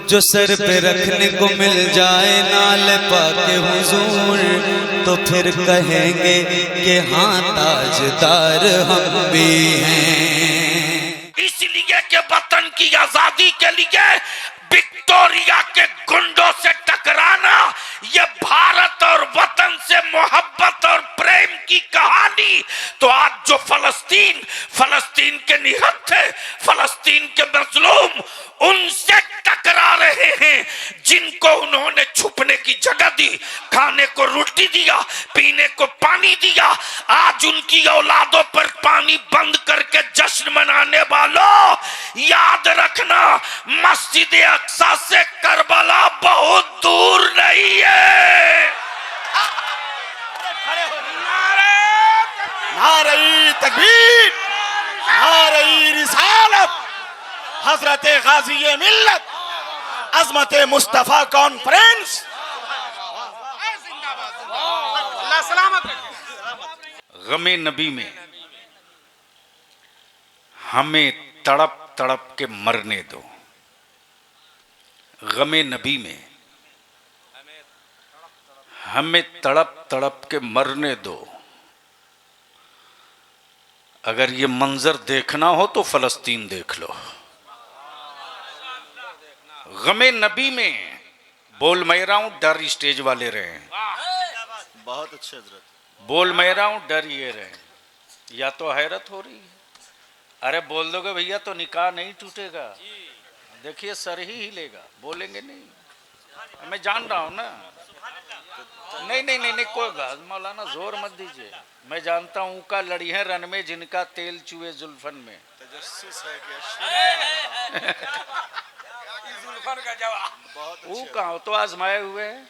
जो सर पे रखने को मिल जाए नाल पाके हुजूर, तो फिर कहेंगे कि हाँ ताजदार हम भी हैं। इसलिए कि वतन की आजादी के लिए विक्टोरिया के गुंडों से टकराना, ये भारत और वतन से मोहब्बत और प्रेम की कहानी। तो आज जो फलस्तीन के निहत्थे, फलस्तीन के मजलूम उनसे टकरा रहे हैं, जिनको उन्होंने छुपने की जगह दी, खाने को रोटी दिया, पीने को पानी दिया। आज उनकी औलादों पर पानी बंद करके जश्न मनाने वालों, याद रखना मस्जिद अक्सा से करबला बहुत दूर नहीं है। नारे तकबीर, नारे रिसालत, हजरत गाजी मिल्लत, अजमत मुस्तफा कॉन्फ्रेंस। गमे नबी में हमें तड़प तड़प के मरने दो। गमे नबी में हमें तड़प तड़प के मरने दो। अगर ये मंजर देखना हो तो फलस्तीन देख लो। गमे नबी में बोल मैं रहा हूं, डर स्टेज वाले रहे हैं। बहुत अच्छे हजरत। बोल मैं रहा हूं, डर ये रहे। या तो हैरत हो रही है, अरे बोल दोगे भैया तो निकाह नहीं टूटेगा। देखिए सर ही हिलेगा, बोलेंगे नहीं। मैं जान रहा हूं ना। नहीं नहीं नहीं नहीं कोई बात, मौलाना जोर मत दीजिए। मैं जानता हूं का लड़ी है रन में जिनका तेल चुए जुल्फन में। वो कहा तो आजमाए हुए है।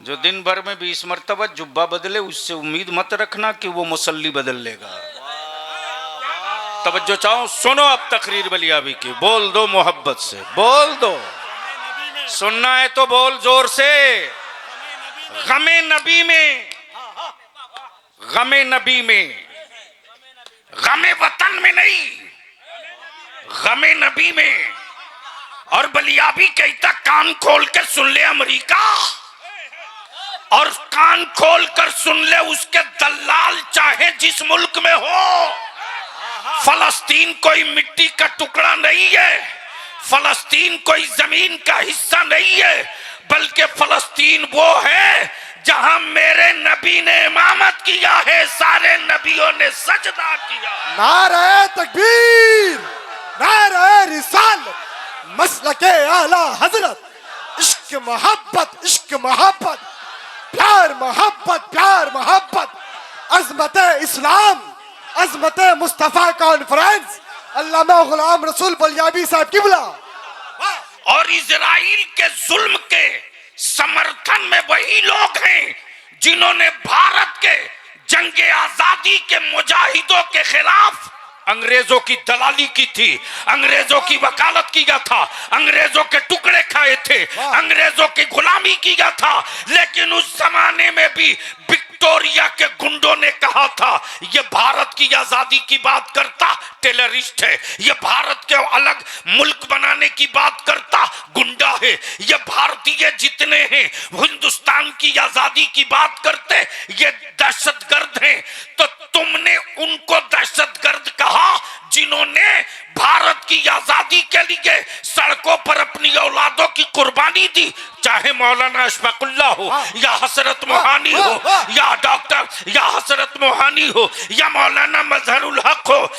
जो दिन भर में 20 मरतबा जुब्बा बदले, उससे उम्मीद मत रखना कि वो मुसल्ली बदल लेगा। तवज्जो चाहो, सुनो अब तकरीर बलियाबी की। बोल दो मोहब्बत से, बोल दो। सुनना है तो बोल जोर से। गमे नबी में, गमे नबी में, गमे वतन में नहीं, गमे नबी में। और बलियाबी कहता कान खोल कर सुन ले अमेरिका, और कान खोल कर सुन ले उसके दलाल चाहे जिस मुल्क में हो। फलस्तीन कोई मिट्टी का टुकड़ा नहीं है, फलस्तीन कोई जमीन का हिस्सा नहीं है, बल्कि फलस्तीन वो है जहां मेरे नबी ने इमामत किया है, सारे नबियों ने सजदा किया। नारे तकबीर, नारे रिसालत, मसलके आला हजरत, इश्क मोहब्बत, इश्क मोहब्बत, प्यार मोहब्बत, प्यार मोहब्बत, अजमत इस्लाम, अजमत मुस्तफा कॉन्फ्रेंस, अल्लामा गुलाम रसूल बलियाबी साहब किबला। और इजराइल के जुल्म के समर्थन में वही लोग हैं जिन्होंने भारत के जंगे आजादी के मुजाहिदों के खिलाफ अंग्रेजों की दलाली की थी, अंग्रेजों की वकालत किया था, अंग्रेजों के टुकड़े खाए थे, अंग्रेजों की गुलामी किया था। लेकिन उस जमाने में भी विक्टोरिया के गुंडों ने कहा था ये भारत की आजादी की बात करता टेररिस्ट है, ये भारत के अलग मुल्क बनाने की बात करता गुंडा है, ये भारतीय जितने हैं हिंदुस्तान की आजादी की बात करते ये दहशतगर्द हैं। तो तुमने उनको दहशतगर्द कहा जिन्होंने भारत की आजादी के लिए सड़कों पर अपनी औलादों की कुर्बानी दी, चाहे मौलाना अशफाकुल्लाह हो या हसरत मोहानी हो या डॉक्टर या हसरत मोहानी हो या मौलाना मजहरुल हक हो।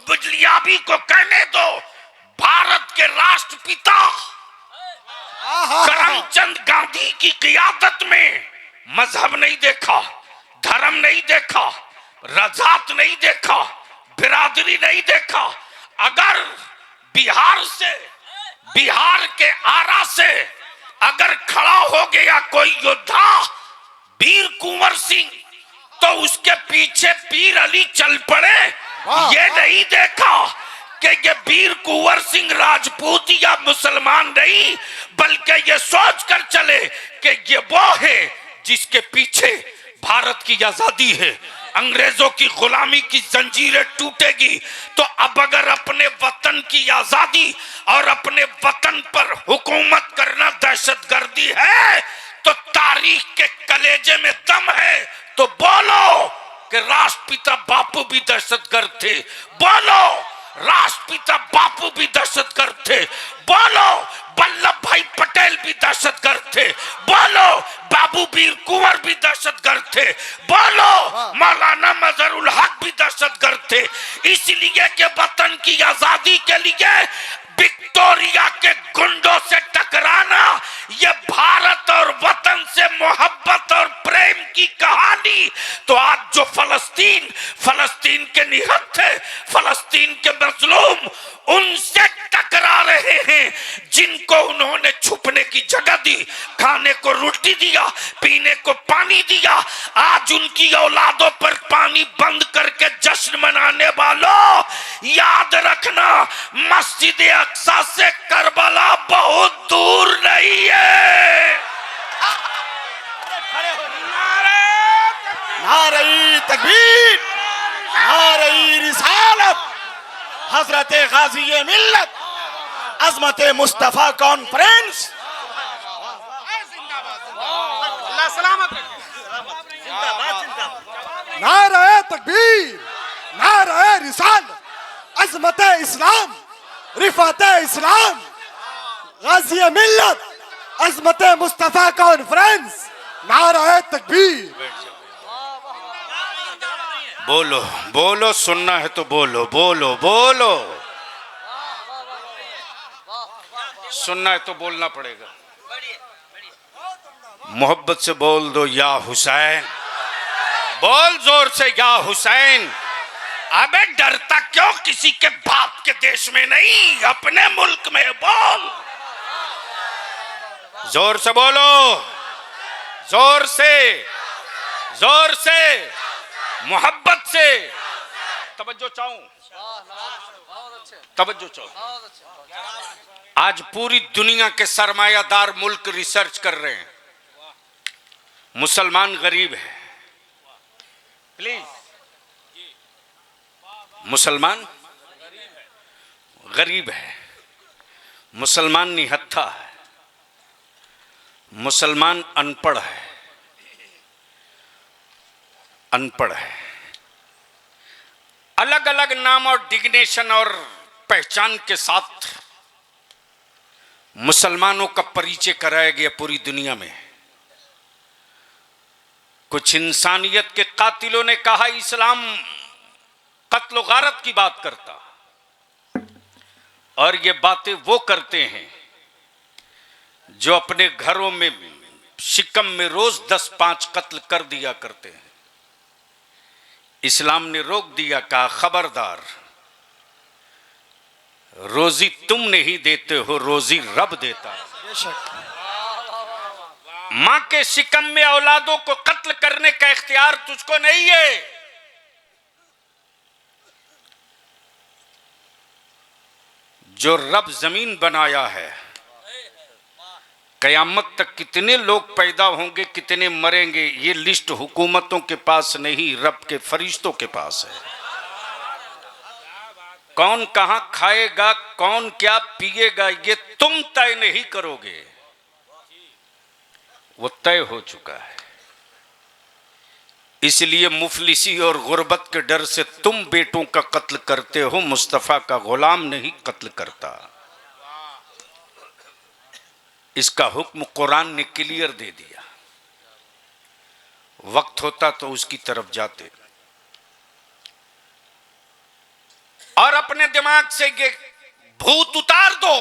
बलियाबी को कहने दो, भारत के राष्ट्रपिता करमचंद गांधी की क़ियादत में मजहब नहीं देखा, धर्म नहीं देखा, रजात नहीं देखा, बिरादरी नहीं देखा। अगर बिहार के आरा से अगर खड़ा हो गया कोई योद्धा वीर कुंवर सिंह, तो उसके पीछे पीर अली चल पड़े। ये नहीं देखा कि ये वीर कुंवर सिंह राजपूत या मुसलमान नहीं, बल्कि ये सोच कर चले कि ये वो है जिसके पीछे भारत की आजादी है, अंग्रेजों की गुलामी की जंजीरें टूटेगी। तो अब अगर अपने वतन की आजादी और अपने वतन पर हुकूमत करना दहशतगर्दी है, तो तारीख के कलेजे में दम है तो बोलो कि राष्ट्रपिता बापू भी दहशतगर्द थे। बोलो राष्ट्रपिता बापू भी दहशतगर्द थे। बोलो वल्लभ भाई पटेल भी दहशतगर्द थे। बोलो बाबू वीर कुंवर भी दहशतगर्द थे। बोलो मौलाना मजहरुल हक भी दहशतगर्द थे। इसलिए कि वतन की आजादी के लिए विक्टोरिया के गुंडों से टकराना, यह भारत और वतन से मोहब्बत और प्रेम की कहानी। तो आज जो फलस्तीन के निहत्थे, फलस्तीन के मजलूम उनसे टकरा रहे हैं, जिनको उन्होंने छुपने की जगह दी, खाने को रोटी दिया, पीने को पानी दिया। आज उनकी औलादों पर पानी बंद करके जश्न मनाने वालों, याद रखना मस्जिद अक्सा से करबला बहुत दूर नहीं है। नारे तकबीर, नारे रिसालत, हजरत गाजी मिल्लत, अजमत मुस्तफा कॉन्फ्रेंस। नारे तकबीर, नारे रिसालत, अजमत इस्लाम, रिफात इस्लाम, गाजी मिल्लत, अजमत मुस्तफा कॉन्फ्रेंस। नारे तकबीर। बोलो बोलो, सुनना है तो बोलो बोलो बोलो, सुनना है तो बोलना पड़ेगा। मोहब्बत से बोल दो या हुसैन, बोल जोर से या हुसैन। अबे डरता क्यों किसी के बाप के देश में नहीं, अपने मुल्क में बोल। जोर से बोलो, जोर से, जोर से, मोहब्बत से। तवज्जो चाहूं, तवज्जो चाहूं। आज पूरी दुनिया के सरमायादार मुल्क रिसर्च कर रहे हैं, मुसलमान गरीब है। प्लीज, मुसलमान गरीब है, मुसलमान निहत्था है, मुसलमान अनपढ़ है, अनपढ़ है। अलग अलग नाम और डिग्नेशन और पहचान के साथ मुसलमानों का परिचय कराया गया पूरी दुनिया में। कुछ इंसानियत के कातिलों ने कहा इस्लाम कत्ल गारत की बात करता, और ये बातें वो करते हैं जो अपने घरों में शिकम में रोज 10-5 कत्ल कर दिया करते हैं। इस्लाम ने रोक दिया, कहा खबरदार, रोजी तुम नहीं देते हो, रोजी रब देता है। मां के शिकम में औलादों को कत्ल करने का इख्तियार तुझको नहीं है। जो रब जमीन बनाया है, कयामत तक कितने लोग पैदा होंगे, कितने मरेंगे, ये लिस्ट हुकूमतों के पास नहीं, रब के फरिश्तों के पास है। कौन कहां खाएगा, कौन क्या पिएगा, ये तुम तय नहीं करोगे, वो तय हो चुका है। इसलिए मुफलिसी और गुर्बत के डर से तुम बेटों का कत्ल करते हो, मुस्तफा का गुलाम नहीं कत्ल करता। इसका हुक्म कुरान ने क्लियर दे दिया। वक्त होता तो उसकी तरफ जाते। और अपने दिमाग से ये भूत उतार दो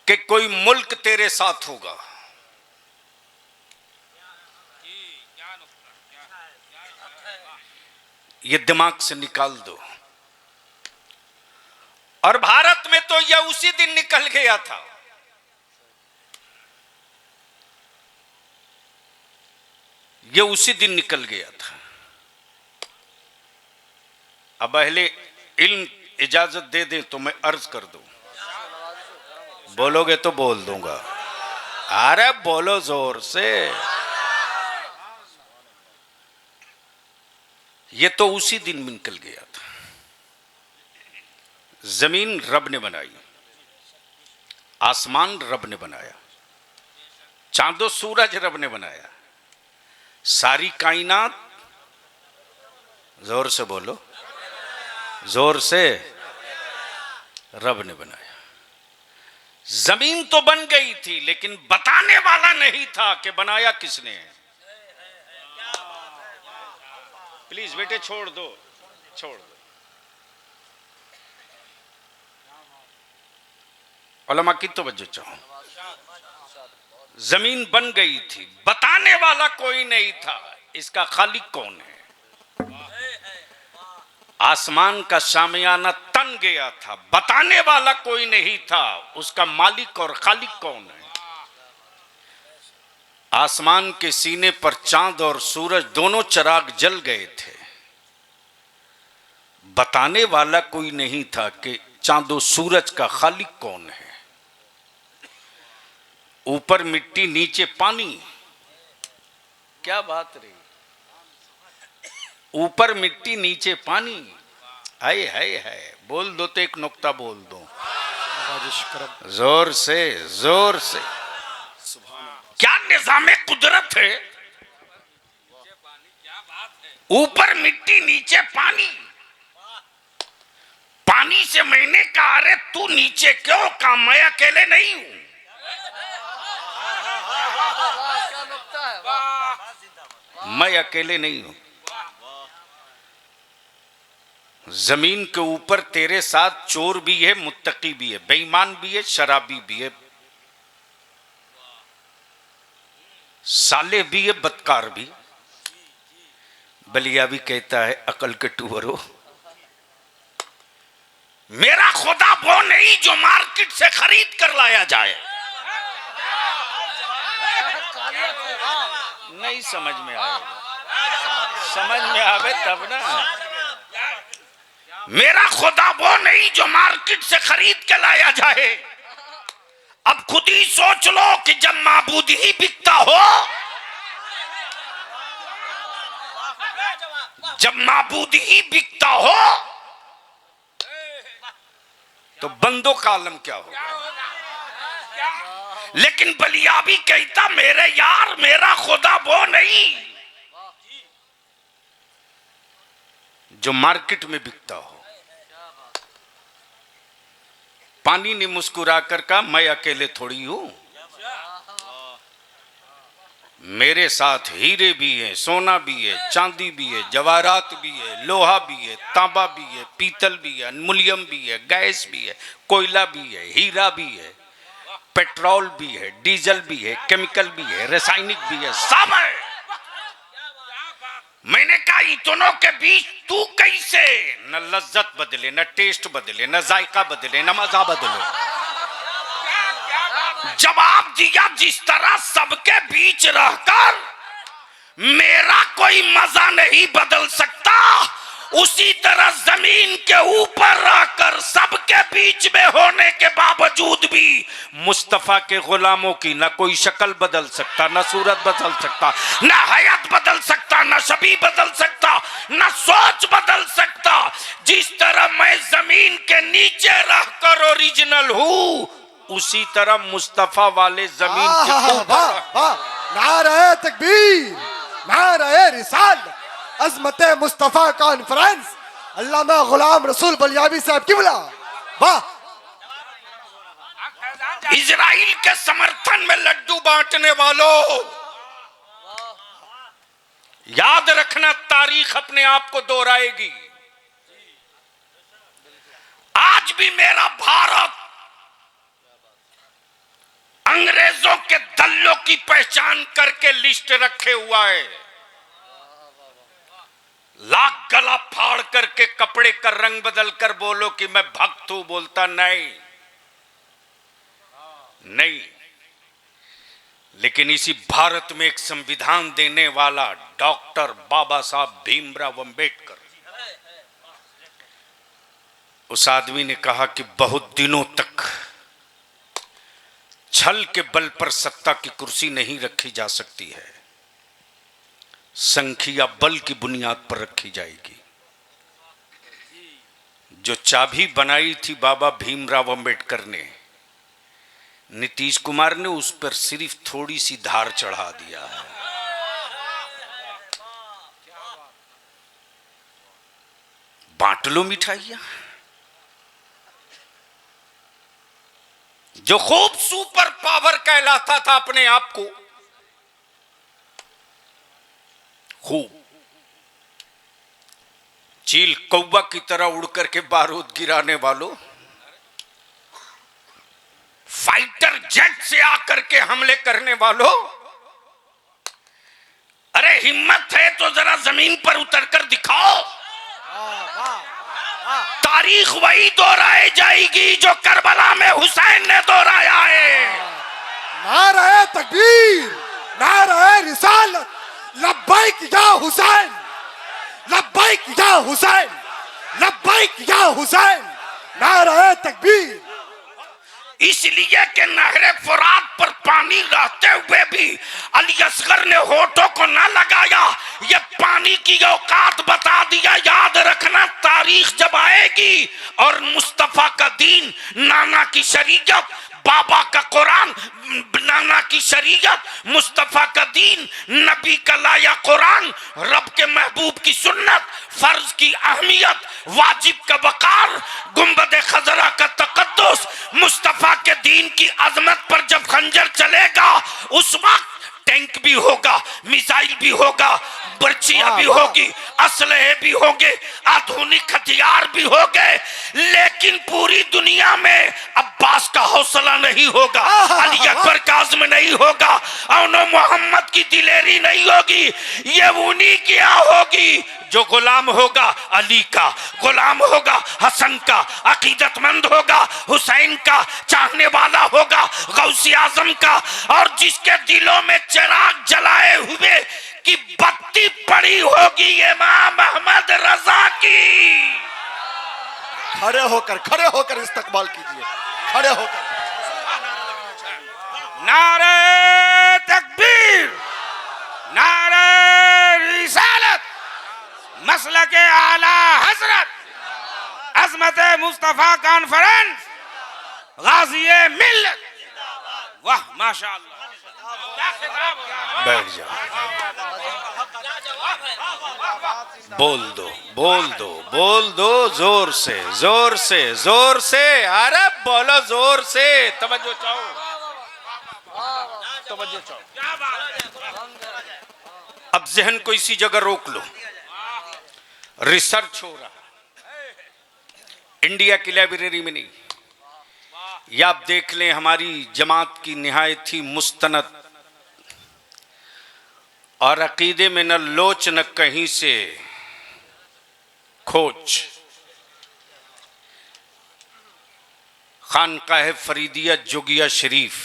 कि कोई मुल्क तेरे साथ होगा। ये दिमाग से निकाल दो। और भारत में तो यह उसी दिन निकल गया था। यह उसी दिन निकल गया था। अब अहले इल्म इजाजत दे दें तो मैं अर्ज कर दूं। बोलोगे तो बोल दूंगा। अरे बोलो जोर से। ये तो उसी दिन निकल गया था। जमीन रब ने बनाई, आसमान रब ने बनाया, चांदो सूरज रब ने बनाया, सारी कायनात, जोर से बोलो, जोर से, रब ने बनाया। जमीन तो बन गई थी लेकिन बताने वाला नहीं था कि बनाया किसने है। प्लीज बेटे छोड़ दो, छोड़ दो। उलमा की तवज्जो चाहो। जमीन बन गई थी, बताने वाला कोई नहीं था, इसका खालिक कौन है? आसमान का शामियाना तन गया था, बताने वाला कोई नहीं था, उसका मालिक और खालिक कौन है? आसमान के सीने पर चांद और सूरज दोनों चिराग जल गए थे, बताने वाला कोई नहीं था कि चांदो सूरज का खालिक कौन है। ऊपर मिट्टी नीचे पानी, क्या बात रही, ऊपर मिट्टी नीचे पानी, है बोल दो तो एक नुक्ता बोल दो, जोर से, जोर से। क्या निजामे कुदरत है, ऊपर मिट्टी नीचे पानी। पानी से मैंने कहा अरे तू नीचे क्यों, कहा मैं अकेले नहीं हूं। मैं अकेले नहीं हूं, जमीन के ऊपर तेरे साथ चोर भी है, मुत्तकी भी है, बेईमान भी है, शराबी भी है, साले भी है, बदकार भी। बलिया भी कहता है अकल के टूवरो, मेरा खुदा वो नहीं जो मार्केट से खरीद कर लाया जाए। नहीं समझ में आएगा, समझ में आवे तब ना। मेरा खुदा वो नहीं जो मार्केट से खरीद के लाया जाए। अब खुद ही सोच लो कि जब माबूद ही बिकता हो, जब माबूद ही बिकता हो तो बंदों का आलम क्या होगा। लेकिन बलिया भी कहता मेरे यार मेरा खुदा वो नहीं जो मार्केट में बिकता हो। पानी ने मुस्कुरा कर कहा मैं अकेले थोड़ी हूं, मेरे साथ हीरे भी है, सोना भी है, चांदी भी है, जवाहरात भी है, लोहा भी है, तांबा भी है, पीतल भी है, एल्युमिनियम भी है, गैस भी है, कोयला भी है, हीरा भी है, पेट्रोल भी है, डीजल भी है, केमिकल भी है, रासायनिक भी है, सब है। मैंने कहा इतनों के बीच तू कैसे, न लज्जत बदले, न टेस्ट बदले, न जायका बदले, न मजा बदले। जवाब दिया जिस तरह सबके बीच रहकर मेरा कोई मजा नहीं बदल सकता, उसी तरह जमीन के ऊपर रहकर सबके बीच में होने के बावजूद भी मुस्तफा के गुलामों की न कोई शक्ल बदल सकता, न सूरत बदल सकता, न हयात बदल सकता, न शबी बदल सकता, न सोच बदल सकता। जिस तरह मैं जमीन के नीचे रहकर ओरिजिनल हूं, उसी तरह मुस्तफा वाले जमीन के ऊपर। नारे तकबीर, नारे रिसालत, अज़मत मुस्तफा कॉन्फ्रेंस, अल्लामा गुलाम रसूल बलियावी साहब किबला। वाह। इजराइल के समर्थन में लड्डू बांटने वालों, याद रखना तारीख अपने आप को दोहराएगी। आज भी मेरा भारत अंग्रेजों के दल्लों की पहचान करके लिस्ट रखे हुआ है। लाख गला फाड़ करके कपड़े का रंग बदल कर बोलो कि मैं भक्त हूं, बोलता नहीं नहीं। लेकिन इसी भारत में एक संविधान देने वाला डॉक्टर बाबा साहब भीमराव अंबेडकर, उस आदमी ने कहा कि बहुत दिनों तक छल के बल पर सत्ता की कुर्सी नहीं रखी जा सकती है, संख्या बल की बुनियाद पर रखी जाएगी। जो चाबी बनाई थी बाबा भीमराव अंबेडकर ने, नीतीश कुमार ने उस पर सिर्फ थोड़ी सी धार चढ़ा दिया है। बांट लो मिठाइयां। जो खूब सुपर पावर कहलाता था अपने आप को, खूब चील कौवा की तरह उड़ करके बारूद गिराने वालों, फाइटर जेट से आकर के हमले करने वालों, अरे हिम्मत है तो जरा जमीन पर उतरकर दिखाओ। तारीख वही दोहराई जाएगी जो करबला में हुसैन ने दोहराया है। नारे तकबीर, नारे रिसालत, लब्बैक या हुसैन, लब्बैक या हुसैन, लब्बैक या हुसैन, नारे तकबीर। इसलिए कि नहरे फुरात पर पानी रहते हुए भी अली असगर ने होठों को न लगाया, ये पानी की औकात बता दिया। याद रखना, तारीख जब आएगी और मुस्तफा का दीन, नाना की शरीयत, बाबा का कुरान, नाना की शरीयत, मुस्तफा का दीन, नबी का लाया कुरान, रब के महबूब की सुन्नत, फर्ज की अहमियत, वाजिब का वकार, गुंबद खजरा का तकद्दुस, मुस्तफा के दीन की अजमत पर जब खंजर चलेगा, उस वक्त टैंक भी होगा, मिसाइल भी होगा, बर्चियां भी होगी, असलहे भी होंगे, आधुनिक हथियार भी होंगे, लेकिन पूरी दुनिया में अब्बास का हौसला नहीं होगा, अली अकबर का आज़म नहीं होगा, और मोहम्मद की दिलेरी नहीं होगी। ये उन्हीं की होगी जो गुलाम होगा अली का, गुलाम होगा हसन का, अकीदतमंद होगा हुसैन का, चाहने वाला होगा गौसी आजम का, और जिसके दिलों में चिराग जलाए हुए की बत्ती पड़ी होगी इमाम अहमद रजा की। खड़े होकर इस्तकबाल कीजिए, खड़े होकर। नारे तकबीर, नारे रिसालत, मसलके आला हजरत, अज़मत मुस्तफा कॉन्फ्रेंस, गाज़िए मिल्लत। वाह माशाअल्लाह। बैठ जाओ, बोल दो, बोल दो, बोल दो, जोर से, जोर से, जोर से, अरे बोलो जोर से, तवज्जो चाहो, तवज्जो चाहो। अब जहन को इसी जगह रोक लो। रिसर्च हो रहा इंडिया की लाइब्रेरी में नहीं, या आप देख लें हमारी जमात की निहायत ही मुस्तनद और अकीदे में न लोच न कहीं से खोज, खानकाह फरीदिया जोगिया शरीफ,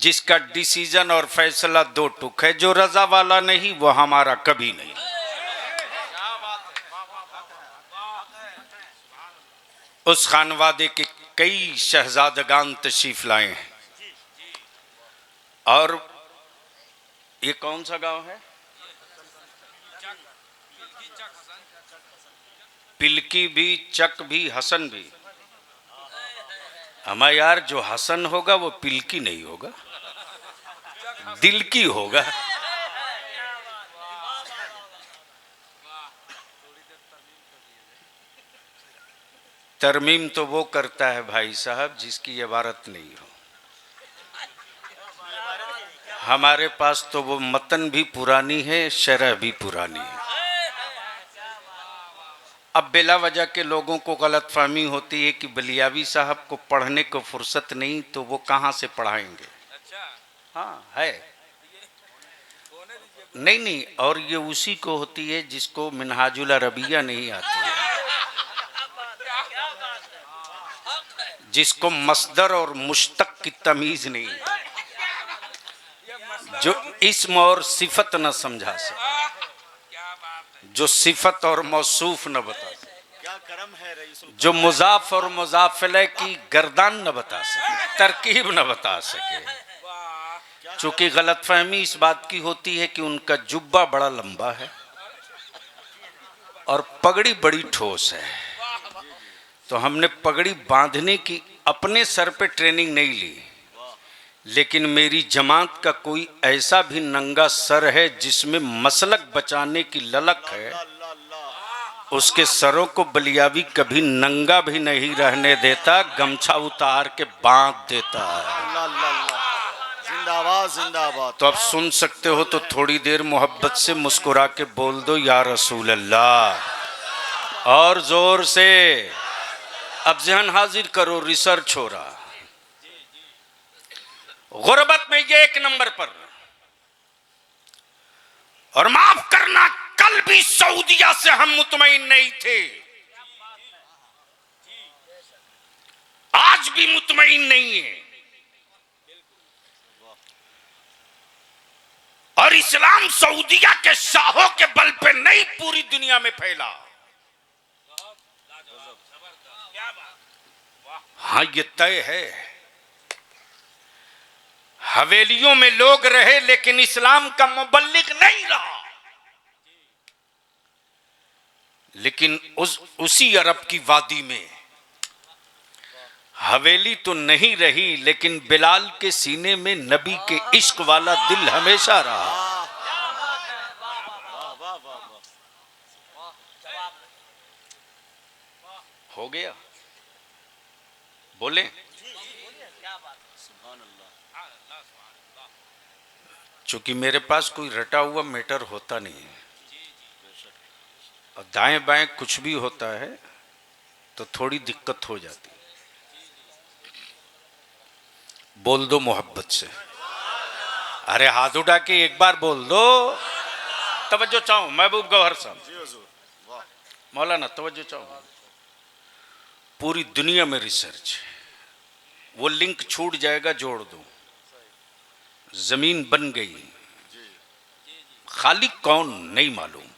जिसका डिसीजन और फैसला दो टुक है, जो रजा वाला नहीं वो हमारा कभी नहीं। उस खानवादे के कई शहजादगान तशरीफ लाए हैं। और ये कौन सा गांव है? पिलकी भी, चक भी, हसन भी। हमारा यार जो हसन होगा वो पिलकी नहीं होगा, दिल की होगा। तरमीम तो वो करता है भाई साहब जिसकी इबारत नहीं हो। हमारे पास तो वो मतन भी पुरानी है, शरह भी पुरानी है। अब बिला वजह के लोगों को गलतफहमी होती है कि बलियावी साहब को पढ़ने को फुर्सत नहीं, तो वो कहाँ से पढ़ाएंगे। हाँ है, नहीं नहीं, और ये उसी को होती है जिसको मिनहाजुल अरबिया नहीं आती है, जिसको मस्दर और मुश्तक की तमीज नहीं, जो इस्म और सिफत न समझा सके, जो सिफत और मौसूफ न बता सके, जो मुजाफ और मुजाफिले की गर्दान न बता सके, तरकीब न बता सके, चूंकि गलतफहमी इस बात की होती है कि उनका जुब्बा बड़ा लंबा है और पगड़ी बड़ी ठोस है, तो हमने पगड़ी बांधने की अपने सर पे ट्रेनिंग नहीं ली, लेकिन मेरी जमात का कोई ऐसा भी नंगा सर है जिसमें मसलक बचाने की ललक है, उसके सरों को बलियावी कभी नंगा भी नहीं रहने देता, गमछा उतार के बांध देता है। जिंदाबाद जिंदाबाद। तो अब सुन सकते हो तो थोड़ी देर मोहब्बत से मुस्कुरा के बोल दो या रसूल अल्लाह, और जोर से। अब जहन हाजिर करो, रिसर्च हो रहा गुर्बत में ये 1 नंबर पर। और माफ करना, कल भी सऊदिया से हम मुतमईन नहीं थे, आज भी मुतमईन नहीं है। और इस्लाम सऊदिया के शाहों के बल पे नहीं, पूरी दुनिया में फैला। हाँ, ये तय है, हवेलियों में लोग रहे लेकिन इस्लाम का मुबल्लिग नहीं रहा। लेकिन उसी अरब की वादी में हवेली तो नहीं रही, लेकिन बिलाल के सीने में नबी के इश्क वाला दिल हमेशा रहा। हो गया, बोले। चूंकि मेरे पास कोई रटा हुआ मैटर होता नहीं है, और दाएं बाएं कुछ भी होता है तो थोड़ी दिक्कत हो जाती। बोल दो मोहब्बत से, अरे हाथ उठा के एक बार बोल दो। तवज्जो चाहूं महबूब गौहर साहब, मौलाना तवज्जो चाहूं। पूरी दुनिया में रिसर्च, वो लिंक छूट जाएगा, जोड़ दो। जमीन बन गई, खालिक कौन नहीं मालूम,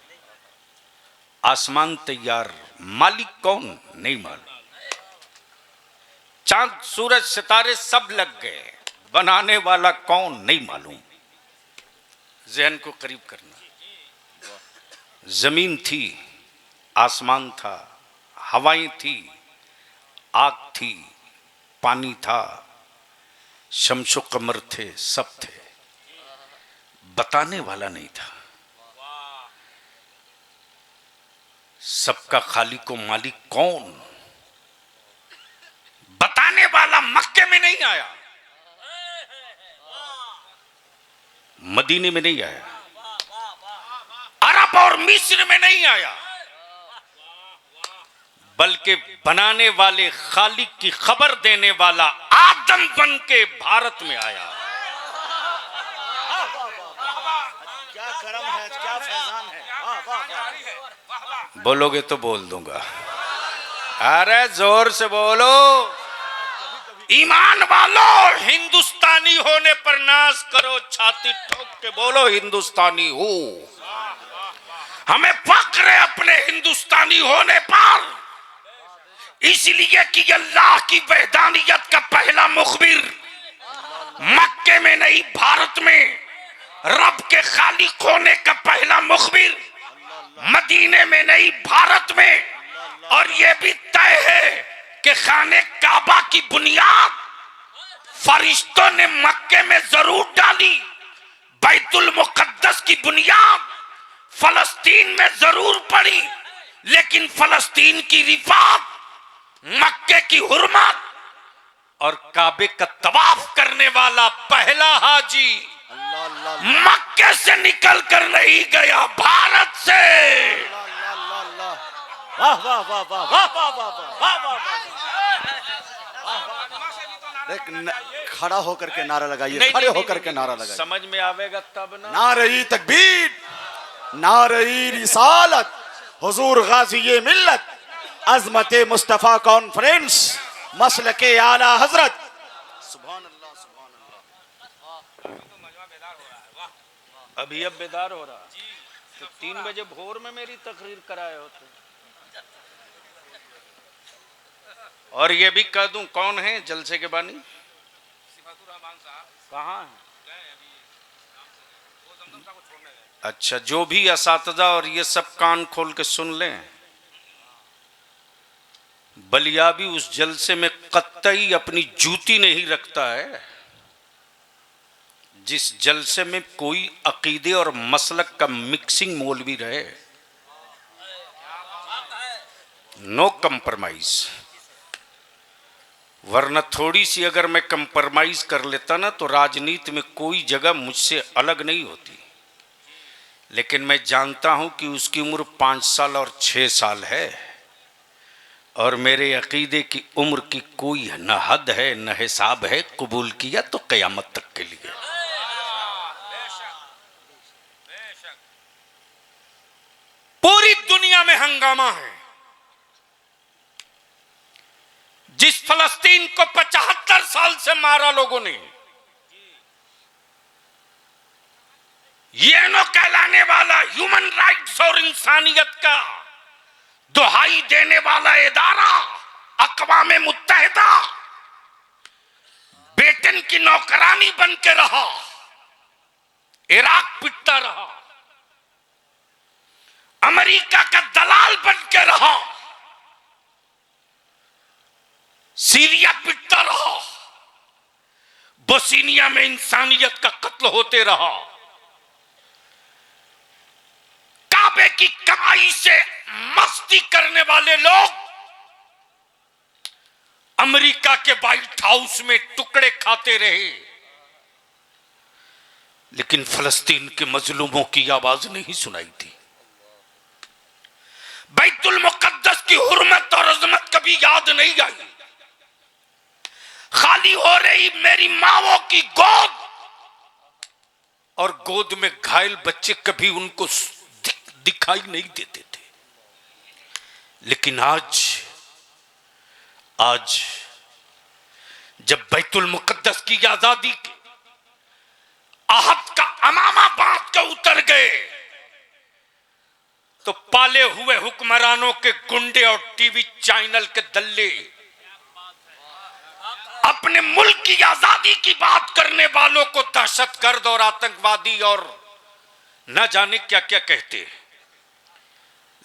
आसमान तैयार, मालिक कौन नहीं मालूम, चांद सूरज सितारे सब लग गए, बनाने वाला कौन नहीं मालूम। जहन को करीब करना। जमीन थी, आसमान था, हवाएं थी, आग थी, पानी था, शम्सो कमर थे, सब थे, बताने वाला नहीं था। सबका खालिक को मालिक कौन, बताने वाला मक्के में नहीं आया, मदीने में नहीं आया, अरब और मिस्र में नहीं आया, बल्कि बनाने वाले खालिक की खबर देने वाला आदम बन के भारत में आया। क्या करम है, क्या फैजान है। बोलोगे तो बोल दूंगा, अरे जोर से बोलो। ईमान वालो, हिंदुस्तानी होने पर नाज करो, छाती ठोक के बोलो हिंदुस्तानी हूं। हमें फक्र है अपने हिंदुस्तानी होने पर, इसलिए कि अल्लाह की वहदानियत का पहला मुखबिर मक्के में नहीं भारत में, रब के खालिक होने का पहला मुखबिर मदीने में नहीं भारत में। और यह भी तय है कि खाने काबा की बुनियाद फरिश्तों ने मक्के में जरूर डाली, बैतुल मुकद्दस की बुनियाद फलस्तीन में जरूर पड़ी, लेकिन फलस्तीन की रिफात, मक्के की हुर्मत और काबे का तवाफ करने वाला पहला हाजी मक्के से निकल कर नहीं गया, भारत से। वाह वाह वाह वाह वाह वाह वाह वाह वाह। खड़ा होकर के नारा लगाइए, खड़े होकर के नारा लगाइए। समझ में आवेगा तब ना। नारे तकबीर, नारे रिसालत, हुजूर गाज़ी मिल्लत, अज़मत मुस्तफ़ा कॉन्फ्रेंस, मसलके आला हजरत। सुभान अल्लाह, सुभान अल्लाह। अभी अब बेदार हो रहा, तो 3 बजे भोर में मेरी तकरीर कराए होते। और ये भी कह दूं कौन है जलसे के बानी, कहाँ है? अच्छा, जो भी असातिज़ा और ये सब कान खोल के सुन लें, बलियाबी उस जलसे में कतई अपनी जूती नहीं रखता है जिस जलसे में कोई अकीदे और मसलक का मिक्सिंग मौलवी रहे। No compromise. वरना थोड़ी सी अगर मैं कंप्रोमाइज कर लेता ना तो राजनीति में कोई जगह मुझसे अलग नहीं होती। लेकिन मैं जानता हूं कि उसकी उम्र 5 साल और 6 साल है और मेरे अकीदे की उम्र की कोई न हद है न हिसाब है। कबूल किया तो क़यामत तक के लिए। पूरी दुनिया में हंगामा है। जिस फलस्तीन को 75 साल से मारा लोगों ने, यूएनओ कहलाने वाला ह्यूमन राइट्स और इंसानियत का दुहाई देने वाला इदारा अक़वाम मुत्तहिदा बेटन की नौकरानी बन के रहा, इराक पिटता रहा, अमेरिका का दलाल बन के रहा, सीरिया पिटता रहा, बोस्निया में इंसानियत का कत्ल होते रहा, काबे की कमाई से मस्ती करने वाले लोग अमेरिका के व्हाइट हाउस में टुकड़े खाते रहे, लेकिन फलस्तीन के मजलूमों की आवाज नहीं सुनाई थी। बैतुल मुकद्दस की हुर्मत और अजमत कभी याद नहीं आई। खाली हो रही मेरी माओ की गोद और गोद में घायल बच्चे कभी उनको दिखाई नहीं देते थे। लेकिन आज जब बैतुल मुकद्दस की आजादी के आहद का अमामा बांध के उतर गए तो पाले हुए हुक्मरानों के गुंडे और टीवी चैनल के दल्ले अपने मुल्क की आजादी की बात करने वालों को दहशतगर्द और आतंकवादी और न जाने क्या क्या कहते।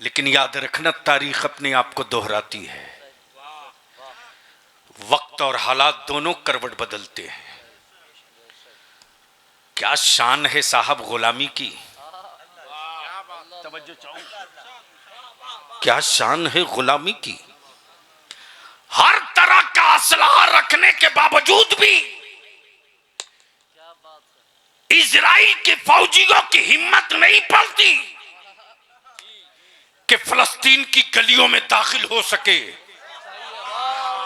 लेकिन याद रखना, तारीख अपने आप को दोहराती है। वक्त और हालात दोनों करवट बदलते हैं। क्या शान है साहब गुलामी की, क्या शान है गुलामी की। हर तरह का असलहा रखने के बावजूद भी इजराइल के फौजियों की हिम्मत नहीं पड़ती कि फलस्तीन की गलियों में दाखिल हो सके।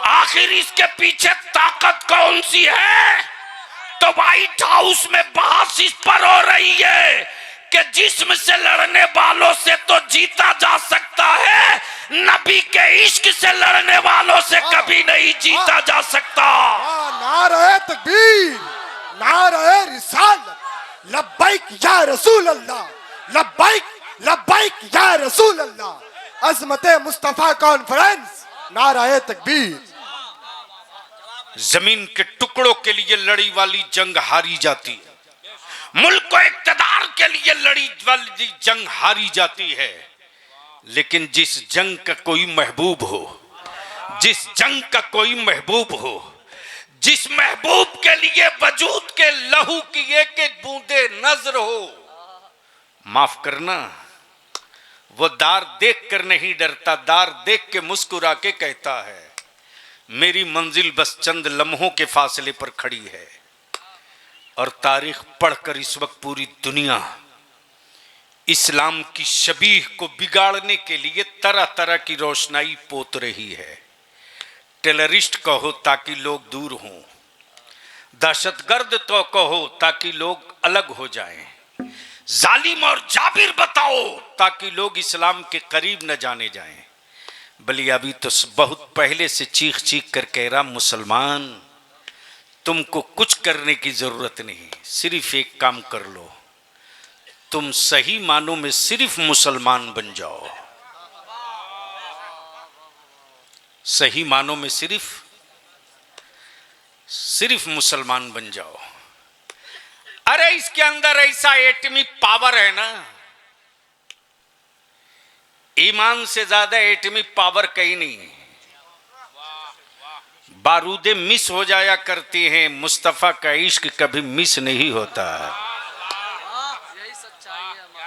आखिर इसके पीछे ताकत कौन सी है? तो व्हाइट हाउस में बहस इस पर हो रही है कि जिस्म से लड़ने वालों से तो जीता जा सकता है, नबी के इश्क से लड़ने वालों से कभी नहीं जीता जा सकता। नारे तकबीर, नारे रिसालत, लब्बैक या रसूल अल्लाह, लब्बैक लब्बैक या रसूल अल्लाह। अज़मत मुस्तफा कॉन्फ्रेंस, नारे तकबीर। जमीन के टुकड़ों के लिए लड़ी वाली जंग हारी जाती है, मुल्क को इक़्तिदार के लिए लड़ी वाली जंग हारी जाती है। लेकिन जिस जंग का कोई महबूब हो, जिस जंग का कोई महबूब हो, जिस महबूब के लिए वजूद के लहू की एक एक बूंदे नजर हो, माफ करना, वो दार देख कर नहीं डरता, दार देख के मुस्कुरा के कहता है मेरी मंजिल बस चंद लम्हों के फासले पर खड़ी है। और तारीख पढ़कर इस वक्त पूरी दुनिया इस्लाम की शबीह को बिगाड़ने के लिए तरह तरह की रोशनाई पोत रही है। टेररिस्ट कहो ताकि लोग दूर हों, दहशतगर्द तो कहो ताकि लोग अलग हो जाएं, जालिम और जाबिर बताओ ताकि लोग इस्लाम के करीब न जाने जाएं। बलियाबी तो बहुत पहले से चीख चीख कर कह रहा, मुसलमान तुमको कुछ करने की जरूरत नहीं, सिर्फ एक काम कर लो, तुम सही मानों में सिर्फ मुसलमान बन जाओ। सही मानों में सिर्फ मुसलमान बन जाओ। अरे इसके अंदर ऐसा एटमी पावर है ना, ईमान से ज्यादा एटमी पावर कहीं नहीं है। बारूदे मिस हो जाया करती हैं, मुस्तफा का इश्क कभी मिस नहीं होता।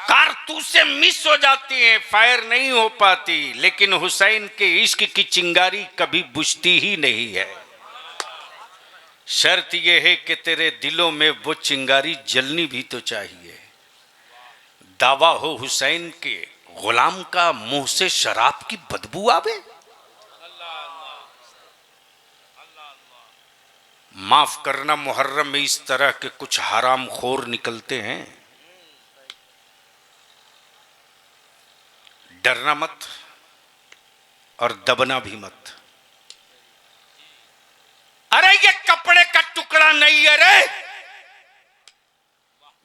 कारतूसें मिस हो जाती हैं, फायर नहीं हो पाती, लेकिन हुसैन के इश्क की चिंगारी कभी बुझती ही नहीं है। शर्त यह है कि तेरे दिलों में वो चिंगारी जलनी भी तो चाहिए। दावा हो हुसैन के गुलाम का, मुंह से शराब की बदबू आवे। माफ करना, मुहर्रम में इस तरह के कुछ हराम खोर निकलते हैं। डरना मत और दबना भी मत। अरे ये कपड़े का टुकड़ा नहीं है रे,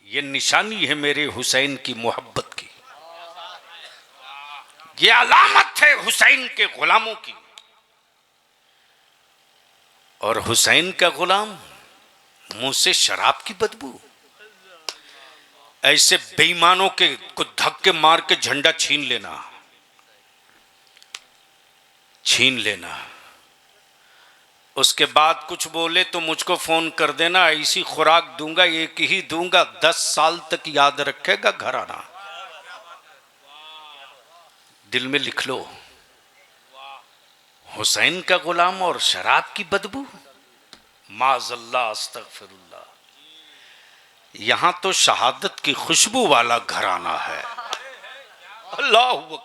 ये निशानी है मेरे हुसैन की मोहब्बत की, ये अलामत है हुसैन के गुलामों की। और हुसैन का गुलाम, मुंह से शराब की बदबू। ऐसे बेईमानों के को धक्के मार के झंडा छीन लेना, छीन लेना। उसके बाद कुछ बोले तो मुझको फोन कर देना, ऐसी खुराक दूंगा, एक ही दूंगा, 10 साल तक याद रखेगा घर आना। दिल में लिख लो, हुसैन का गुलाम और शराब की बदबू, माज़ल्लाह अस्तगफिरुल्लाह। यहां तो शहादत की खुशबू वाला घराना है। अल्लाह अकबर,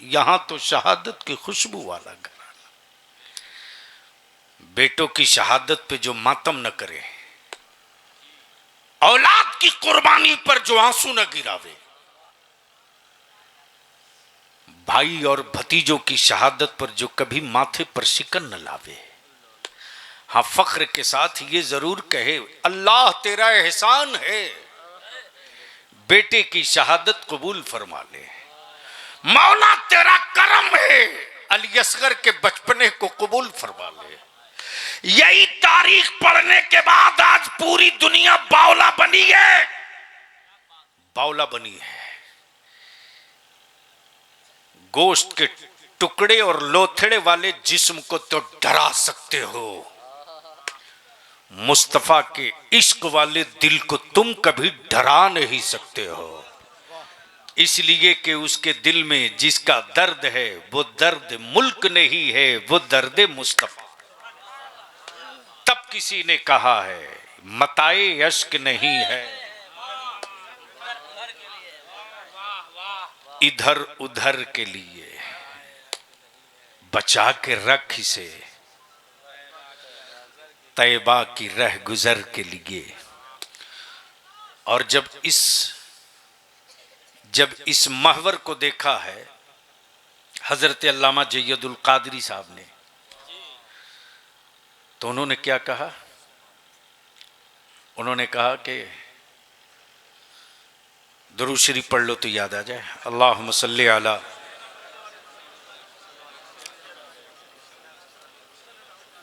यहां तो शहादत की खुशबू वाला घराना। बेटों की शहादत पे जो मातम न करे, औलाद की कुर्बानी पर जो आंसू न गिरावे, भाई और भतीजों की शहादत पर जो कभी माथे पर शिकन न लावे। हाँ, फख्र के साथ ये जरूर कहे, अल्लाह तेरा एहसान है, बेटे की शहादत कबूल फरमा ले। मौला तेरा करम है, अली असगर के बचपने को कबूल फरमा ले। यही तारीख पढ़ने के बाद आज पूरी दुनिया बावला बनी है, बावला बनी है। गोश्त के टुकड़े और लोथड़े वाले जिस्म को तो डरा सकते हो, मुस्तफा के इश्क वाले दिल को तुम कभी डरा नहीं सकते हो। इसलिए कि उसके दिल में जिसका दर्द है वो दर्द मुल्क नहीं है, वो दर्द मुस्तफा। तब किसी ने कहा है मताए अश्क नहीं है, इधर उधर के लिए बचा के रख इसे, तैबा की रह गुजर के लिए। और जब इस महवर को देखा है हजरत अल्लामा जय्यदुल कादरी साहब ने, तो उन्होंने क्या कहा? उन्होंने कहा कि दुरूद शरीफ पढ़ लो तो याद आ जाए। अल्लाहुम्मा सल्ली अला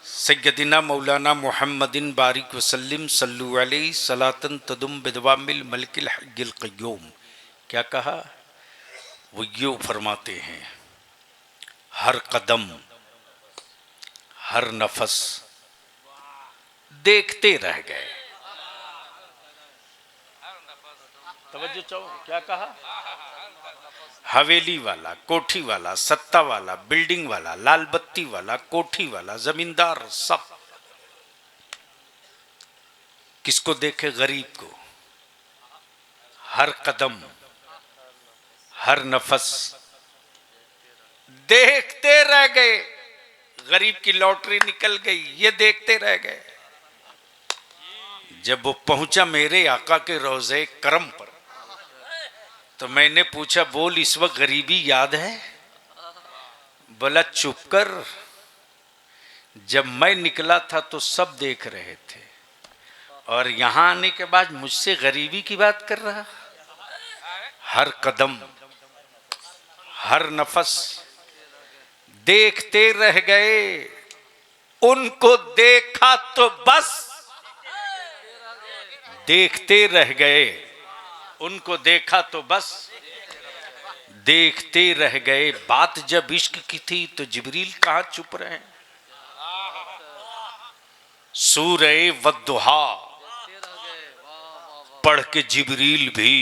सय्यदिना मौलाना मुहम्मदिन बारिक वसल्लिम सल्लु अलैहि सलातन तदुम बिदवामिल मलिकिल हय्यिल क़य्यूम। क्या कहा? वो यूँ फरमाते हैं, हर कदम हर नफस देखते रह गए। तवज्जो चाहो, क्या कहा? हवेली वाला, कोठी वाला, सत्ता वाला, बिल्डिंग वाला, लाल बत्ती वाला, कोठी वाला, जमींदार, सब किसको देखे? गरीब को। हर कदम हर नफस देखते रह गए। गरीब की लॉटरी निकल गई, ये देखते रह गए। जब वो पहुंचा मेरे आका के रोज़े करम पर, तो मैंने पूछा, बोल इस वक्त गरीबी याद है? बोला चुप कर, जब मैं निकला था तो सब देख रहे थे, और यहां आने के बाद मुझसे गरीबी की बात कर रहा। हर कदम हर नफस देखते रह गए। उनको देखा तो बस देखते रह गए, उनको देखा तो बस देखते रह गए। बात जब इश्क की थी तो जिब्रील कहां चुप रहे। सूरे वद्दुहा पढ़ के जिब्रील भी,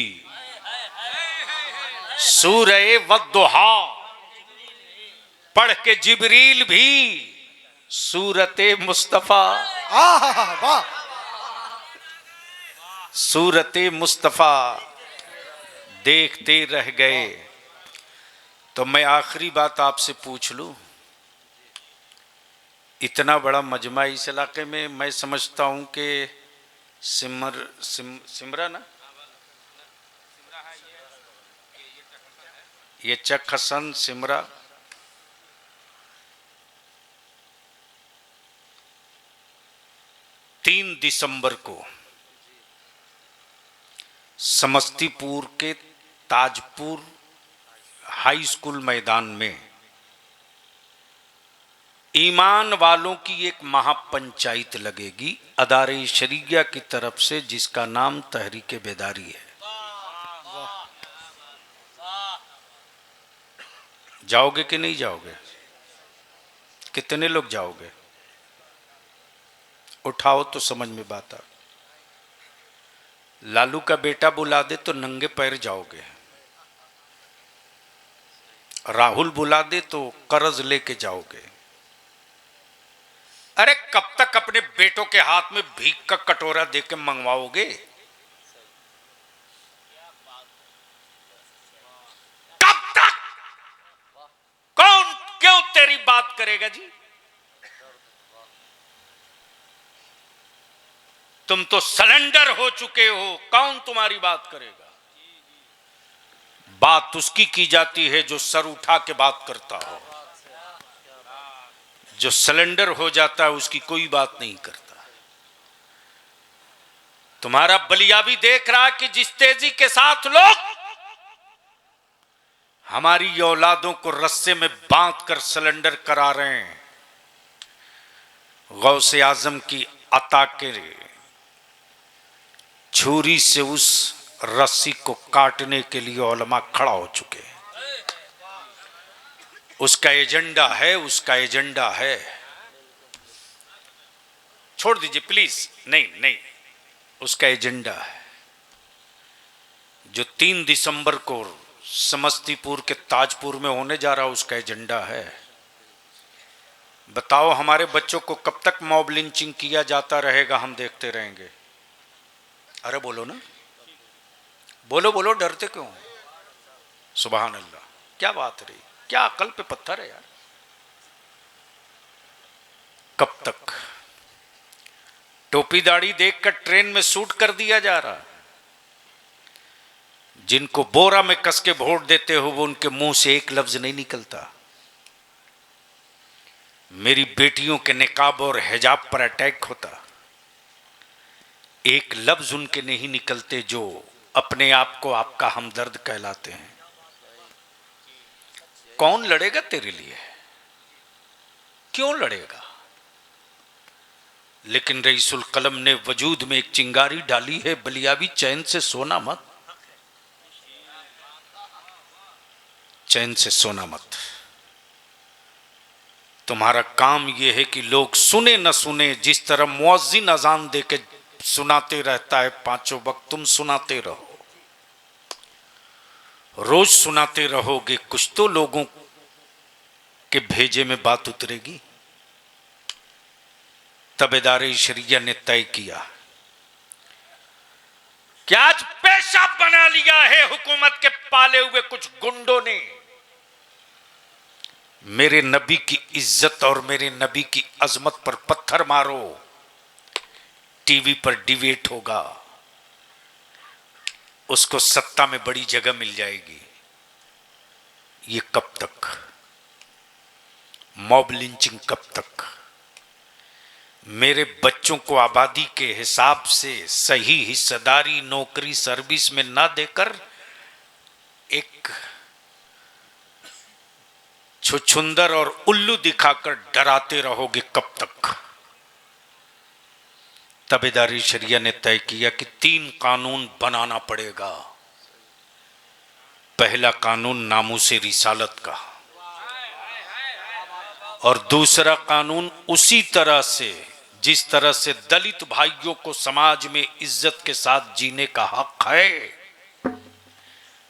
सूरे वद्दुहा पढ़ के जिब्रील भी सूरते मुस्तफा, वाह, सूरते मुस्तफा देखते रह गए। तो मैं आखिरी बात आपसे पूछ लूं, इतना बड़ा मजमा इस इलाके में, मैं समझता हूं कि सिमरा ना, ये चक हसन सिमरा, तीन दिसंबर को समस्तीपुर के ताजपुर हाई स्कूल मैदान में ईमान वालों की एक महापंचायत लगेगी अदारे शरीया की तरफ से, जिसका नाम तहरीके बेदारी है। जाओगे कि नहीं जाओगे? कितने लोग जाओगे? उठाओ तो समझ में बात आ। लालू का बेटा बुला दे तो नंगे पैर जाओगे, राहुल बुला दे तो कर्ज लेके जाओगे। अरे कब तक अपने बेटों के हाथ में भीख का कटोरा देके मंगवाओगे? कब तक? कौन क्यों तेरी बात करेगा जी? तुम तो सरेंडर हो चुके हो, कौन तुम्हारी बात करेगा? बात उसकी की जाती है जो सर उठा के बात करता हो, जो सिलेंडर हो जाता है उसकी कोई बात नहीं करता। तुम्हारा बलिया भी देख रहा कि जिस तेजी के साथ लोग हमारी औलादों को रस्से में बांध कर सिलेंडर करा रहे हैं, गौसे आजम की अता के छुरी से उस रस्सी को काटने के लिए उलमा खड़ा हो चुके हैं। उसका एजेंडा है, उसका एजेंडा है। छोड़ दीजिए प्लीज, नहीं, उसका एजेंडा है जो 3 दिसंबर को समस्तीपुर के ताजपुर में होने जा रहा, उसका एजेंडा है। बताओ हमारे बच्चों को कब तक मॉब लिंचिंग किया जाता रहेगा? हम देखते रहेंगे। अरे बोलो ना, बोलो, डरते क्यों? सुभान अल्लाह, क्या बात रही, क्या अकल पे पत्थर है यार। कब तक? टोपी दाढ़ी देखकर ट्रेन में शूट कर दिया जा रहा। जिनको बोरा में कस के वोट देते हो वो उनके मुंह से एक लफ्ज नहीं निकलता। मेरी बेटियों के निकाब और हिजाब पर अटैक होता, एक लफ्ज उनके नहीं निकलते जो अपने आप को आपका हमदर्द कहलाते हैं। कौन लड़ेगा तेरे लिए? क्यों लड़ेगा? लेकिन रईसुल कलम ने वजूद में एक चिंगारी डाली है, बलियावी चैन से सोना मत, चैन से सोना मत। तुम्हारा काम यह है कि लोग सुने न सुने, जिस तरह मुअज्जिन अजान दे के सुनाते रहता है 5 वक्त, तुम सुनाते रहो, रोज सुनाते रहोगे, कुछ तो लोगों के भेजे में बात उतरेगी। तबेदारे शरिया ने तय किया कि आज पेशा बना लिया है हुकूमत के पाले हुए कुछ गुंडों ने। मेरे नबी की इज्जत और मेरे नबी की अजमत पर पत्थर मारो, टीवी पर डिबेट होगा, उसको सत्ता में बड़ी जगह मिल जाएगी। ये कब तक? मॉब लिंचिंग कब तक? मेरे बच्चों को आबादी के हिसाब से सही हिस्सेदारी नौकरी सर्विस में ना देकर एक छुछुंदर और उल्लू दिखाकर डराते रहोगे कब तक? तबेदारी शरिया ने तय किया कि 3 कानून बनाना पड़ेगा। पहला कानून नामूसे रिसालत का, और दूसरा कानून उसी तरह से जिस तरह से दलित भाइयों को समाज में इज्जत के साथ जीने का हक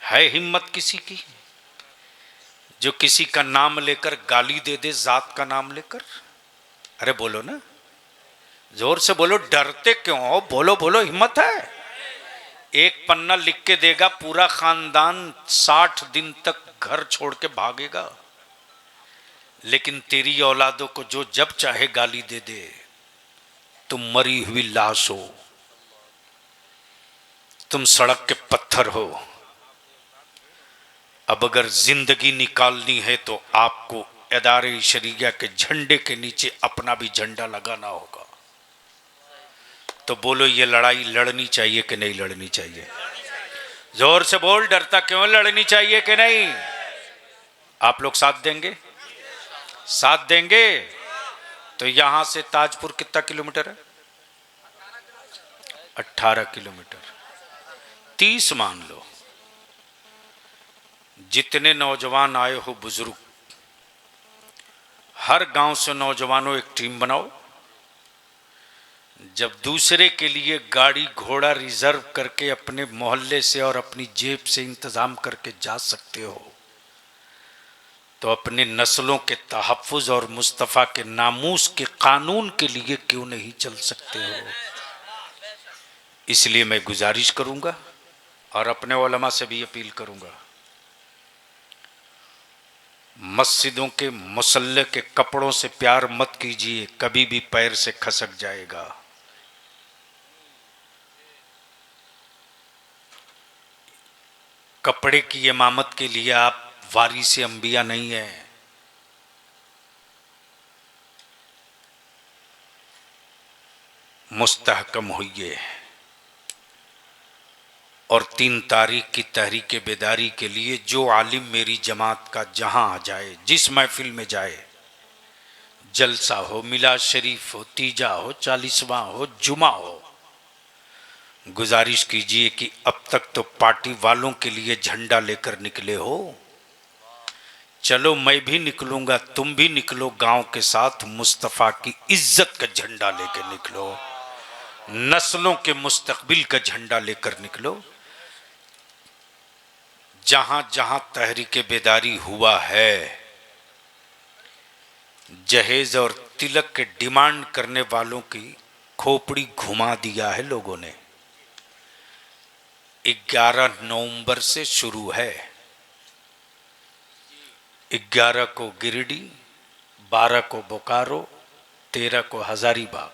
है हिम्मत किसी की जो किसी का नाम लेकर गाली दे दे, जात का नाम लेकर? अरे बोलो ना, जोर से बोलो, डरते क्यों हो? बोलो बोलो, हिम्मत है? एक पन्ना लिख के देगा, पूरा खानदान 60 दिन तक घर छोड़ के भागेगा। लेकिन तेरी औलादों को जो जब चाहे गाली दे दे, तुम मरी हुई लाश हो, तुम सड़क के पत्थर हो। अब अगर जिंदगी निकालनी है तो आपको इदारे शरिया के झंडे के नीचे अपना भी झंडा लगाना होगा। तो बोलो, ये लड़ाई लड़नी चाहिए कि नहीं लड़नी चाहिए? जोर से बोल, डरता क्यों? लड़नी चाहिए कि नहीं? आप लोग साथ देंगे? साथ देंगे? तो यहां से ताजपुर कितना किलोमीटर है? 18 किलोमीटर। 30 मान लो। जितने नौजवान आए हो, बुजुर्ग, हर गांव से नौजवानों एक टीम बनाओ। जब दूसरे के लिए गाड़ी घोड़ा रिजर्व करके अपने मोहल्ले से और अपनी जेब से इंतजाम करके जा सकते हो, तो अपने नस्लों के तहफ़्फ़ुज़ और मुस्तफ़ा के नामूस के कानून के लिए क्यों नहीं चल सकते हो? इसलिए मैं गुजारिश करूंगा और अपने उलमा से भी अपील करूंगा, मस्जिदों के मुसल्ले के कपड़ों से प्यार मत कीजिए, कभी भी पैर से खसक जाएगा। कपड़े की इमामत के लिए आप वारिसे अंबिया नहीं है। मुस्तहकम होइए और 3 तारीख की तहरीक बेदारी के लिए जो आलिम मेरी जमात का जहां आ जाए, जिस महफिल में जाए, जलसा हो, मिलाद शरीफ हो, तीजा हो, 40वां हो, जुमा हो, गुजारिश कीजिए कि अब तक तो पार्टी वालों के लिए झंडा लेकर निकले हो, चलो मैं भी निकलूंगा, तुम भी निकलो, गांव के साथ मुस्तफ़ा की इज्जत का झंडा लेकर निकलो, नस्लों के मुस्तकबिल का झंडा लेकर निकलो। जहां जहां तहरीक बेदारी हुआ है, जहेज और तिलक के डिमांड करने वालों की खोपड़ी घुमा दिया है लोगों ने। 11 नवंबर से शुरू है। 11 को गिरिडीह, 12 को बोकारो, 13 को हजारीबाग,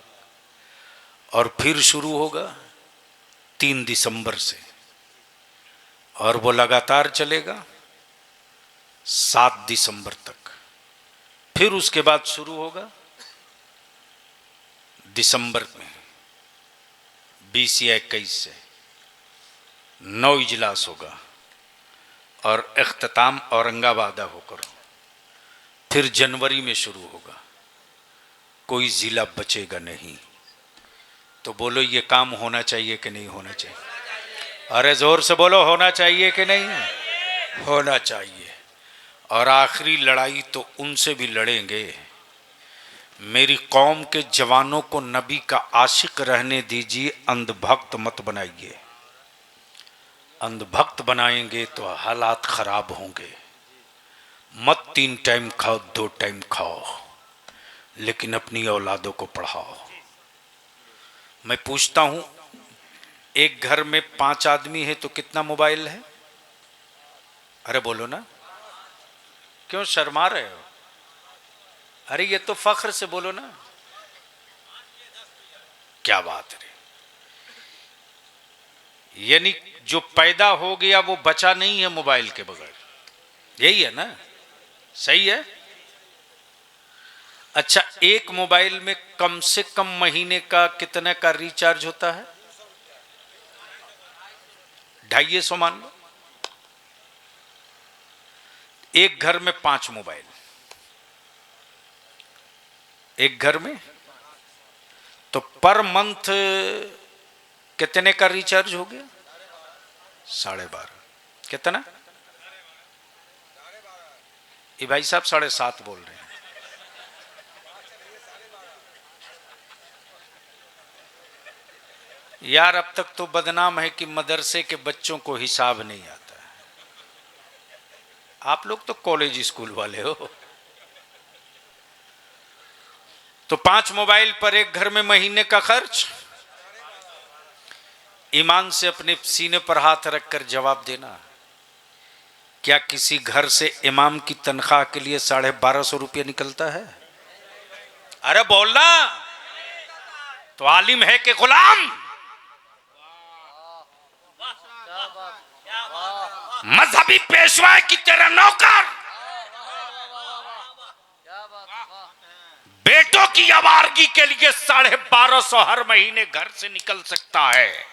और फिर शुरू होगा 3 दिसंबर से, और वो लगातार चलेगा 7 दिसंबर तक। फिर उसके बाद शुरू होगा दिसंबर में 20 या 21 से 9 इजलास होगा, और इख्तिताम औरंगाबाद होकर फिर जनवरी में शुरू होगा। कोई जिला बचेगा नहीं। तो बोलो, ये काम होना चाहिए कि नहीं होना चाहिए? अरे जोर से बोलो, होना चाहिए कि नहीं? होना चाहिए। और आखिरी लड़ाई तो उनसे भी लड़ेंगे। मेरी कौम के जवानों को नबी का आशिक रहने दीजिए, अंधभक्त मत बनाइए। अंधभक्त बनाएंगे तो हालात खराब होंगे। मत 3 टाइम खाओ, 2 टाइम खाओ, लेकिन अपनी औलादों को पढ़ाओ। मैं पूछता हूं, एक घर में 5 आदमी है तो कितना मोबाइल है? अरे बोलो ना, क्यों शर्मा रहे हो? अरे ये तो फख्र से बोलो ना। क्या बात है? यानी जो पैदा हो गया वो बचा नहीं है मोबाइल के बगैर, यही है ना? सही है। अच्छा, एक मोबाइल में कम से कम महीने का कितने का रिचार्ज होता है? 250 मान लो। एक घर में 5 मोबाइल, एक घर में तो पर मंथ कितने का रिचार्ज हो गया? 12.5। कितना? ये भाई साहब 7.5 बोल रहे हैं। यार अब तक तो बदनाम है कि मदरसे के बच्चों को हिसाब नहीं आता है। आप लोग तो कॉलेज स्कूल वाले हो। तो 5 मोबाइल पर एक घर में महीने का खर्च। ईमान से अपने सीने पर हाथ रखकर जवाब देना, क्या किसी घर से इमाम की तनख्वाह के लिए 1250 रुपये निकलता है? अरे बोलना। तो आलिम है कि गुलाम? मजहबी पेशवा है कि तेरा नौकर? बेटों की आवारगी के लिए 1250 हर महीने घर से निकल सकता है,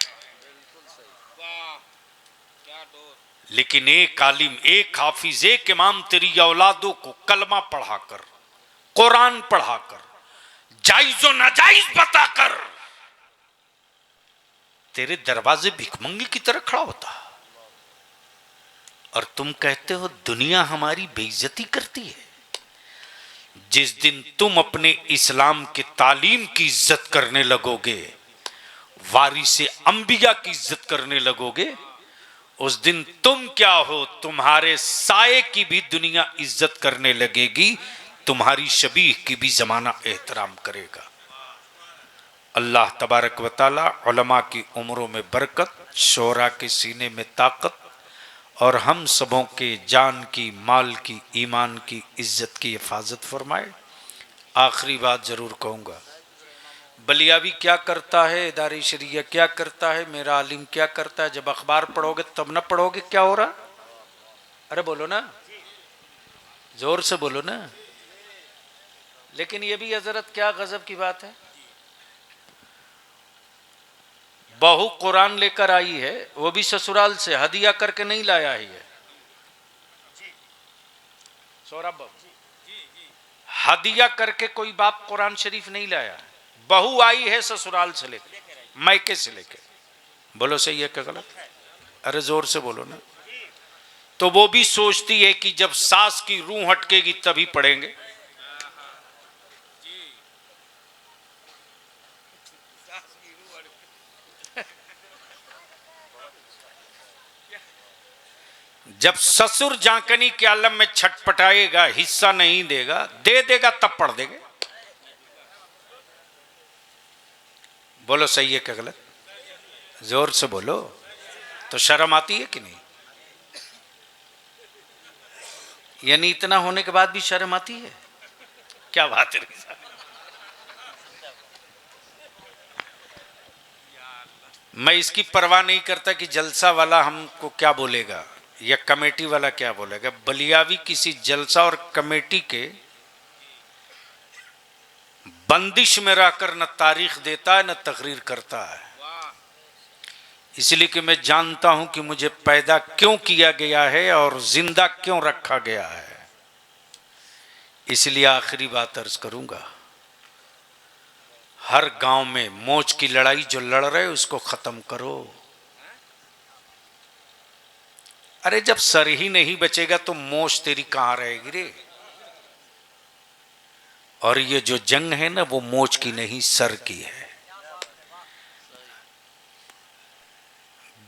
लेकिन एक आलिम, एक हाफिज, एक इमाम तेरी औलादों को कलमा पढ़ाकर, कुरान पढ़ाकर, जायज और नाजायज बताकर तेरे दरवाजे भिखमंगी की तरह खड़ा होता, और तुम कहते हो दुनिया हमारी बेइज्जती करती है। जिस दिन तुम अपने इस्लाम के तालीम की इज्जत करने लगोगे, वारिसे अंबिया की इज्जत करने लगोगे, उस दिन तुम क्या हो, तुम्हारे साये की भी दुनिया इज्जत करने लगेगी, तुम्हारी शबीह की भी जमाना एहतराम करेगा। अल्लाह तबारक व तआला उलमा की उम्रों में बरकत, शोरा के सीने में ताकत, और हम सबों के जान की, माल की, ईमान की, इज्जत की हिफाजत फरमाए। आखिरी बात जरूर कहूँगा, बलियावी क्या करता है, इदारे शरिया क्या करता है, मेरा आलिम क्या करता है, जब अखबार पढ़ोगे तब ना पढ़ोगे क्या हो रहा। अरे बोलो ना, जोर से बोलो ना। लेकिन ये भी हजरत क्या गजब की बात है, बहू कुरान लेकर आई है, वो भी ससुराल से हदिया करके नहीं लाया है। सौरभ बाबू, हदिया करके कोई बाप कुरान शरीफ नहीं लाया, बहू आई है ससुराल से लेके, मायके से लेके। बोलो सही है क्या गलत? अरे जोर से बोलो ना। तो वो भी सोचती है कि जब सास की रूह हटकेगी तभी पढ़ेंगे। जब ससुर जांकनी के आलम में छटपटाएगा, हिस्सा नहीं देगा, दे देगा तब पढ़ देंगे। बोलो सही है क्या गलत? जोर से बोलो। तो शर्म आती है कि नहीं? यानी इतना होने के बाद भी शर्म आती है? क्या बात है। मैं इसकी परवाह नहीं करता कि जलसा वाला हमको क्या बोलेगा या कमेटी वाला क्या बोलेगा। बलियावी किसी जलसा और कमेटी के बंदिश में रहकर न तारीख देता है न तकरीर करता है, इसलिए कि मैं जानता हूं कि मुझे पैदा क्यों किया गया है और जिंदा क्यों रखा गया है। इसलिए आखिरी बात अर्ज करूंगा, हर गांव में मौज की लड़ाई जो लड़ रहे उसको खत्म करो। अरे जब सर ही नहीं बचेगा तो मोश तेरी कहां रहेगी रे। और ये जो जंग है ना, वो मोच की नहीं सर की है।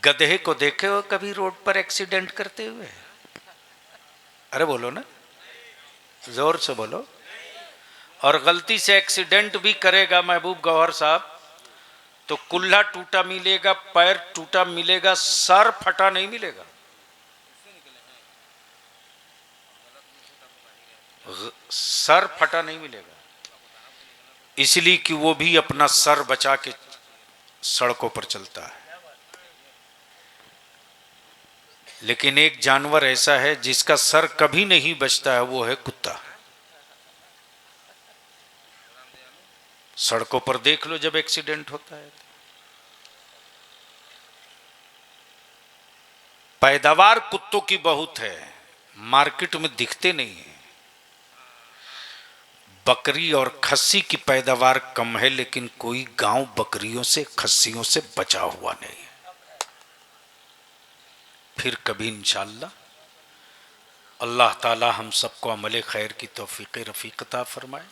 गधे को देखे हो कभी रोड पर एक्सीडेंट करते हुए? अरे बोलो ना, जोर से बोलो। और गलती से एक्सीडेंट भी करेगा महबूब गौहर साहब, तो कुल्ला टूटा मिलेगा, पैर टूटा मिलेगा, सर फटा नहीं मिलेगा। सर फटा नहीं मिलेगा, इसलिए कि वो भी अपना सर बचा के सड़कों पर चलता है। लेकिन एक जानवर ऐसा है जिसका सर कभी नहीं बचता है, वो है कुत्ता। सड़कों पर देख लो जब एक्सीडेंट होता है। पैदावार कुत्तों की बहुत है, मार्केट में दिखते नहीं है। बकरी और खस्सी की पैदावार कम है, लेकिन कोई गांव बकरियों से खस्सियों से बचा हुआ नहीं है। फिर कभी इंशाअल्लाह अल्लाह ताला हम सबको अमले खैर की तौफीक रफ़ीक अता फरमाए।